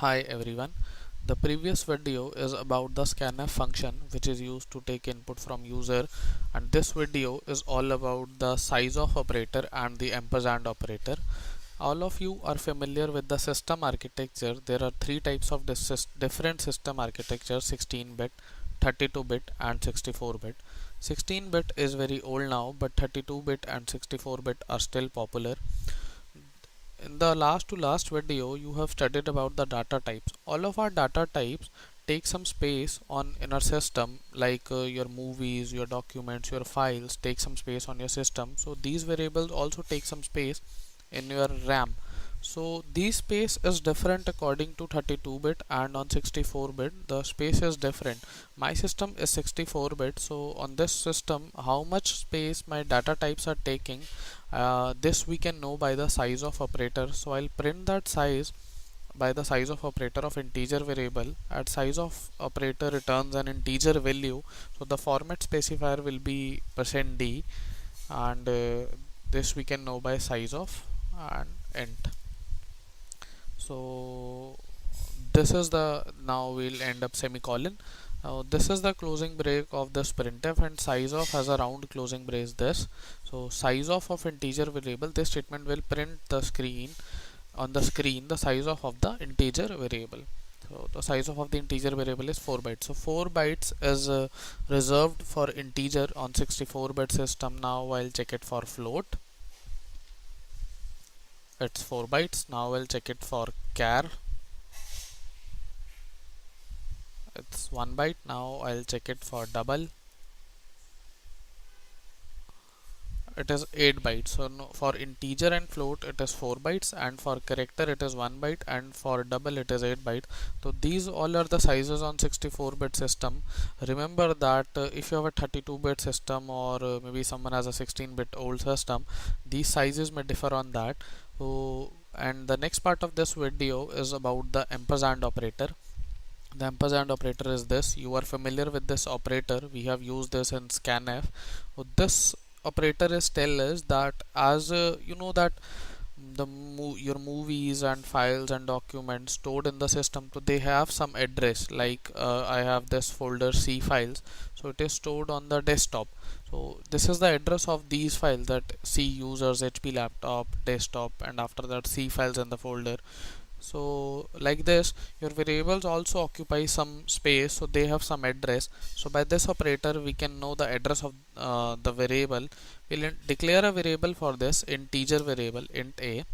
Hi everyone. The previous video is about the scanf function which is used to take input from user, and this video is all about the size of operator and the ampersand operator. All of you are familiar with the system architecture. There are three types of different system architecture: 16-bit, 32-bit and 64-bit. 16-bit is very old now, but 32-bit and 64-bit are still popular. In the last video you have studied about the data types. All of our data types take some space on in our system, like your movies, your documents, your files take some space on your system. So these variables also take some space in your RAM. So this space is different according to 32-bit, and on 64-bit the space is different. My system is 64-bit, so on this system how much space my data types are taking, this we can know by the size of operator. So I'll print that size by the size of operator of integer variable. At size of operator returns an integer value, so the format specifier will be %d, and this we can know by size of and int. So this is the, now we'll end up semicolon. This is the closing break of this printf, and size of has a round closing brace this. So size of integer variable, this statement will print the screen on the screen the size of the integer variable. So the size of the integer variable is 4 bytes. So 4 bytes is reserved for integer on 64-bit system. Now I'll check it for float. It's 4 bytes. Now I'll check it for char. It's 1 byte. Now I'll check it for double. It is 8 bytes. So no, for integer and float it is 4 bytes, and for character it is 1 byte, and for double it is 8 bytes. So these all are the sizes on 64-bit system. Remember that if you have a 32-bit system, or maybe someone has a 16-bit old system, these sizes may differ on that. So, and the next part of this video is about the ampersand operator. The ampersand operator is this. You are familiar with this operator. We have used this in scanf. So this operator is tell us that, as you know that your movies and files and documents stored in the system, so they have some address, like I have this folder C files, so it is stored on the desktop. So this is the address of these files, that C users, HP laptop, desktop, and after that C files in the folder. So like this, your variables also occupy some space, so they have some address. So by this operator we can know the address of the variable. We'll declare a variable for this integer variable int a.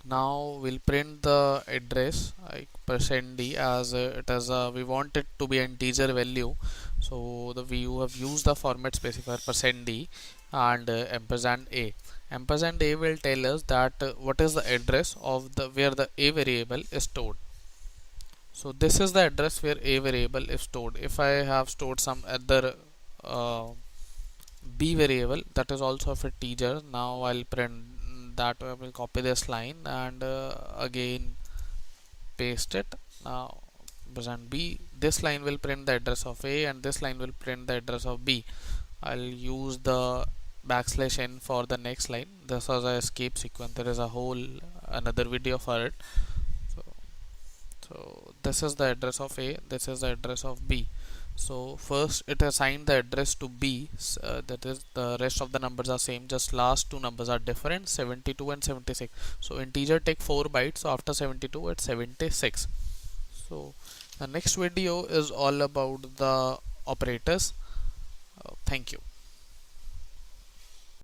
Now we'll print the address like %d, as it is we want it to be an integer value. So we have used the format specifier %d and ampersand a. Ampersand a will tell us that what is the address of the where the a variable is stored. So this is the address where a variable is stored. If I have stored some other b variable that is also of a integer, now I'll print that. I will copy this line and again paste it. Now ampersand b, this line will print the address of a, and this line will print the address of b. I'll use the \n for the next line. This was a escape sequence. There is a whole another video for it. So this is the address of a, this is the address of b. So first it assigned the address to b, that is the rest of the numbers are same, just last two numbers are different, 72 and 76. So integer take 4 bytes, so after 72 it's 76. So the next video is all about the operators. Thank you.